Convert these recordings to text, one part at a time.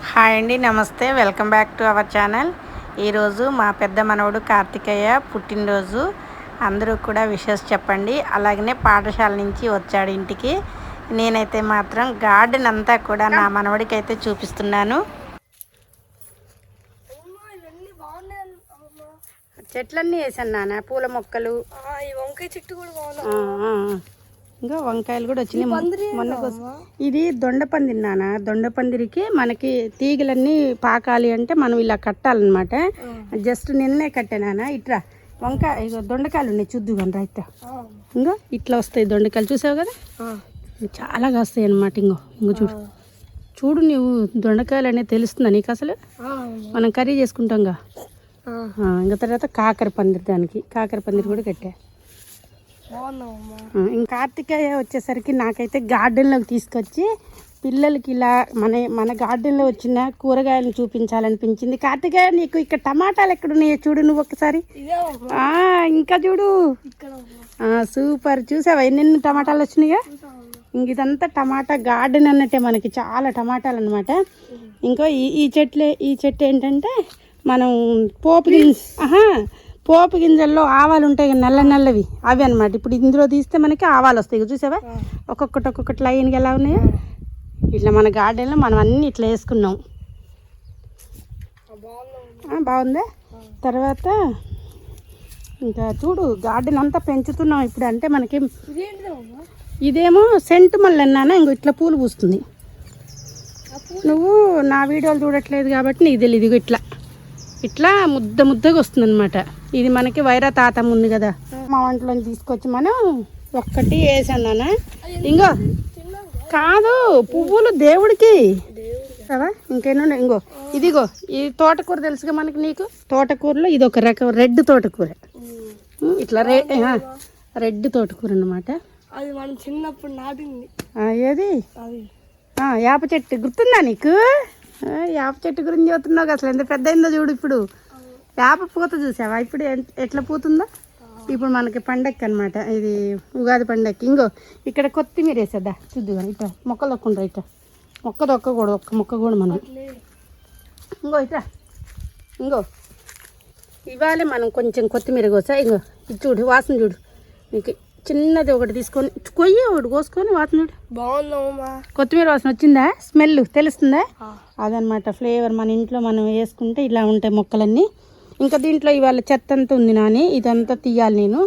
Hi అండి, నమస్తే. Welcome back to our channel. ఈరోజు మా పెద్ద మనవడు కార్తికేయ పుట్టినరోజు. అందరూ కూడా విషెస్ చెప్పండి. అలాగనే పాఠశాల నుంచి వచ్చాడు ఇంటికి. నేనైతే మాత్రం గార్డెన్ అంతా కూడా నా మనవడికి అయితే చూపిస్తున్నాను. చెట్లన్నీ వేసాను నాన్న, పూల మొక్కలు, వంకాయ చెట్టు కూడా బాగుంది. ఇంకా వంకాయలు కూడా వచ్చినాయి మొన్న. ఇది దొండపందిరి నాన్న. దొండపందిరికి మనకి తీగలన్నీ పాకాలి అంటే మనం ఇలా కట్టాలన్నమాట. జస్ట్ నిన్నే కట్టానా. ఇట్లా వంకాయ ఇక దొండకాయలు ఉన్నాయి, చూద్దు కానీ ఇట్లా ఇంకా ఇట్లా వస్తాయి దొండకాయలు. చూసావు కదా, చాలా కాస్తాయి అన్నమాట. ఇంకో చూడు చూడు నువ్వు, దొండకాయలు అనేది తెలుస్తుందా నీకు అసలు? మనం కర్రీ చేసుకుంటాంగా. ఇంకా తర్వాత కాకర పందిరి, దానికి కాకర పందిరి కూడా కట్టా. ఇంకా కార్తికేయ వచ్చేసరికి నాకైతే గార్డెన్లోకి తీసుకొచ్చి పిల్లలకి ఇలా మన గార్డెన్లో వచ్చిన కూరగాయలను చూపించాలనిపించింది. కార్తికేయ, నీకు ఇక్కడ టమాటాలు ఎక్కడున్నాయో చూడు నువ్వు ఒకసారి. ఇంకా చూడు, సూపర్. చూసావా ఎన్ని టమాటాలు వచ్చినాయో? ఇంక ఇదంతా టమాటా గార్డెన్ అన్నట్టే, మనకి చాలా టమాటాలు అనమాట. ఇంకో ఈ చెట్టు ఏంటంటే మనం పోపు గింజల్లో ఆవాలు ఉంటాయి కదా, నల్లవి, అవి అనమాట. ఇప్పుడు ఇందులో తీస్తే మనకి ఆవాలు వస్తాయి. చూసావా ఒక్కొక్కటి లైన్గా ఎలా ఉన్నాయో. ఇట్లా మన గార్డెన్లో మనం అన్నీ ఇట్లా వేసుకున్నాం. బాగుందా? తర్వాత ఇంకా చూడు, గార్డెన్ అంతా పెంచుతున్నాం ఇప్పుడు. అంటే మనకి ఇదేమో సెంటు మల్లె అన్నానా, ఇంకో ఇట్లా పూలు పూస్తుంది. నువ్వు నా వీడియోలు చూడట్లేదు కాబట్టి నీకు తెలియదు. ఇట్లా ముద్దగా వస్తుంది అనమాట. ఇది మనకి వైరా తాతం ఉంది కదా, మా వంటలో తీసుకొచ్చి మనం ఒక్కటి వేసాను. ఇంకో కాదు, పువ్వులు దేవుడికి కదా. ఇంకేనా ఇంకో ఇదిగో, ఈ తోటకూర తెలుసుగా మనకి నీకు. తోటకూరలో ఇది ఒక రకం రెడ్ తోటకూర. ఇట్లా రెడ్ తోటకూర అనమాట. అది మనం చిన్నప్పుడు నాటింది. ఏది? వేప చెట్టు గుర్తుందా నీకు? వేప చెట్టు గురించి చెబుతున్నావు. అసలు ఎంత పెద్ద అయిందో చూడు. ఇప్పుడు వేప పూత చూసావా ఇప్పుడు ఎట్లా పూతుందో? ఇప్పుడు మనకి పండక్కి అనమాట, ఇది ఉగాది పండక్కి. ఇంకో ఇక్కడ కొత్తిమీర వేసేద్దా చూద్దు కానీ. ఇట్లా మొక్కలు దొక్కుంటా, ఇట్లా మొక్క దొక్కకూడదు, ఒక్క మొక్క కూడా మనం. ఇంకో ఇవాళ మనం కొంచెం కొత్తిమీర కోసా. ఇంకో ఇది చూడు, వాసన చూడు. నీకు చిన్నది ఒకటి తీసుకొని కొయ్యి ఒకటి కోసుకొని వాసన చూడు. బాగుందమ్మా. కొత్తిమీర వాసన వచ్చిందా? స్మెల్ తెలుస్తుందా? అదనమాట ఫ్లేవర్. మన ఇంట్లో మనం వేసుకుంటే ఇలా ఉంటాయి మొక్కలన్నీ. ఇంకా దీంట్లో ఇవాళ చెత్త అంతా ఉంది నాని, ఇదంతా తీయాలి నేను.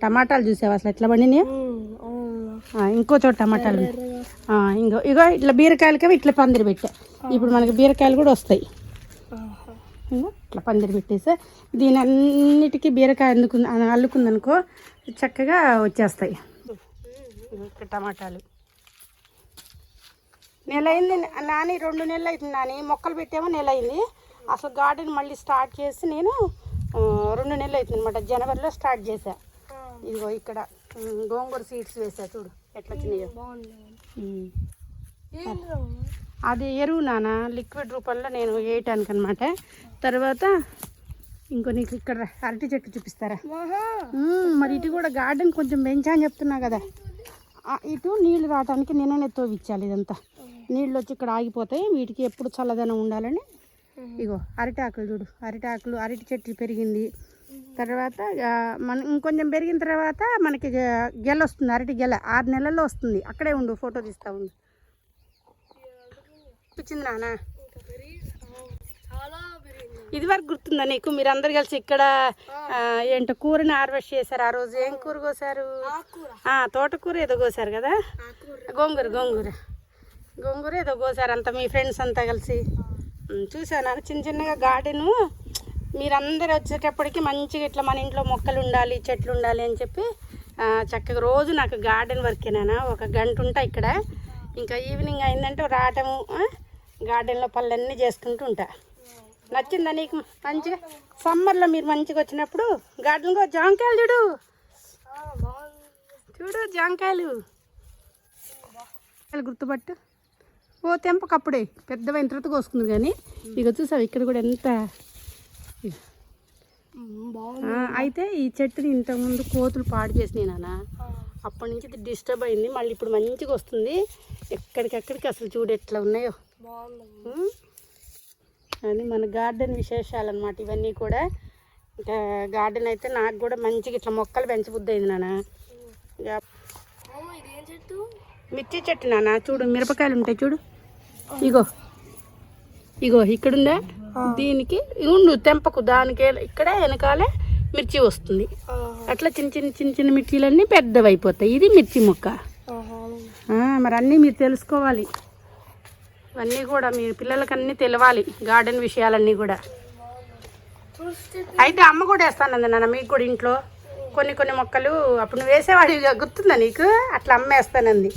టమాటాలు చూసావా అసలు ఎట్లా పండినాయి? ఇంకో చోట టమాటాలు. ఇగో ఇట్లా బీరకాయలకి ఇట్లా పందిరి పెట్టా. ఇప్పుడు మనకి బీరకాయలు కూడా వస్తాయి. ఇట్లా పందిరి పెట్టేసా. దీని అన్నిటికీ బీరకాయ అల్లుకుందనుకో చక్కగా వచ్చేస్తాయి. ఇక్కడ టమాటాలు నెల అయింది నాని, 2 నెలలు అవుతుంది నాని. మొక్కలు పెట్టామో నెల అయింది. అసలు గార్డెన్ మళ్ళీ స్టార్ట్ చేసి నేను 2 నెలలు అవుతుంది అనమాట. జనవరిలో స్టార్ట్ చేశా. ఇదిగో ఇక్కడ గోంగూర సీడ్స్ వేసా, చూడు ఎట్లా వచ్చినాయో. అది ఎరువు నాన్న, లిక్విడ్ రూపంలో నేను వేయటానికి అనమాట. తర్వాత ఇంకో నీకు ఇక్కడ అరటి చెట్టు చూపిస్తారా? మరి ఇటు కూడా గార్డెన్ కొంచెం పెంచా అని చెప్తున్నా కదా. ఇటు నీళ్లు రావడానికి నిన్ననే తోవిచ్చాలి. ఇదంతా నీళ్ళు వచ్చి ఇక్కడ ఆగిపోతాయి. వీటికి ఎప్పుడు చల్లదనం ఉండాలని ఇగో అరటాకులు చూడు. అరటి చెట్టు పెరిగింది. తర్వాత మనం ఇంకొంచెం పెరిగిన తర్వాత మనకి గెల వస్తుంది, అరటి గెల 6 నెలల్లో వస్తుంది. అక్కడే ఉండు, ఫోటో తీస్తా ఉండు. పిచ్చింది నాన్న. ఇది వరకు గుర్తుందా నీకు? మీరు అందరు కలిసి ఇక్కడ ఏంటో కూరని హార్వెస్ట్ చేశారు. ఆ రోజు ఏం కూర కోసారు? తోటకూర ఏదో కోసారు కదా. గోంగూర ఏదో కోసారు అంతా మీ ఫ్రెండ్స్ అంతా కలిసి. చూసాను చిన్నగా గార్డెను. మీరందరూ వచ్చేటప్పటికి మంచిగా ఇట్లా మన ఇంట్లో మొక్కలు ఉండాలి, చెట్లు ఉండాలి అని చెప్పి చక్కగా రోజు నాకు గార్డెన్ వర్కేనా. 1 గంట ఉంటా ఇక్కడ. ఇంకా ఈవినింగ్ అయిందంటే రావటము, గార్డెన్లో పళ్ళన్నీ చేసుకుంటూ ఉంటా. నచ్చిందా నీకు? మంచిగా సమ్మర్లో మీరు మంచిగా వచ్చినప్పుడు గార్డెన్లో జాంకాయలు చూడు జాంకాయలు గుర్తుపట్టు. తెంపకప్పుడే పెద్దవైన తర్వాత కోసుకుంది. కానీ ఇక చూసావు ఇక్కడ కూడా ఎంత. అయితే ఈ చెట్టుని ఇంతకుముందు కోతులు పాడు చేసినాయి నాన్న. అప్పటి నుంచి ఇది డిస్టర్బ్ అయింది. మళ్ళీ ఇప్పుడు మంచిగా వస్తుంది. ఎక్కడికక్కడికి అసలు చూడు ఎట్లా ఉన్నాయో. బాగుందమ్మా. ఉం? అని మన గార్డెన్ విశేషాలు అనమాట ఇవన్నీ కూడా. ఇంకా గార్డెన్ అయితే నాకు కూడా మంచిగా ఇట్లా మొక్కలు పెంచబుద్ధి అయింది నాన్న. ఇక అమ్మ ఇదేం చెట్టు? మిర్చి చెట్టు నాన్న, చూడు మిరపకాయలు ఉంటాయి చూడు, ఇగో ఇగో ఇక్కడుందా, దీనికి ఉండు తెంపకు, దానికి ఇక్కడే వెనకాలే మిర్చి వస్తుంది. అట్లా చిన్న చిన్న చిన్న చిన్న మిర్చీలన్నీ పెద్దవి అయిపోతాయి. ఇది మిర్చి మొక్క. మరి అన్నీ మీరు తెలుసుకోవాలి, ఇవన్నీ కూడా మీరు పిల్లలకి అన్నీ తెలవాలి, గార్డెన్ విషయాలన్నీ కూడా. అయితే అమ్మ కూడా వేస్తానంది నాన్న మీకు కూడా ఇంట్లో కొన్ని కొన్ని మొక్కలు. అప్పుడు నువ్వు వేసేవాడివి గుర్తుందా నీకు? అట్లా అమ్మ వేస్తానంది.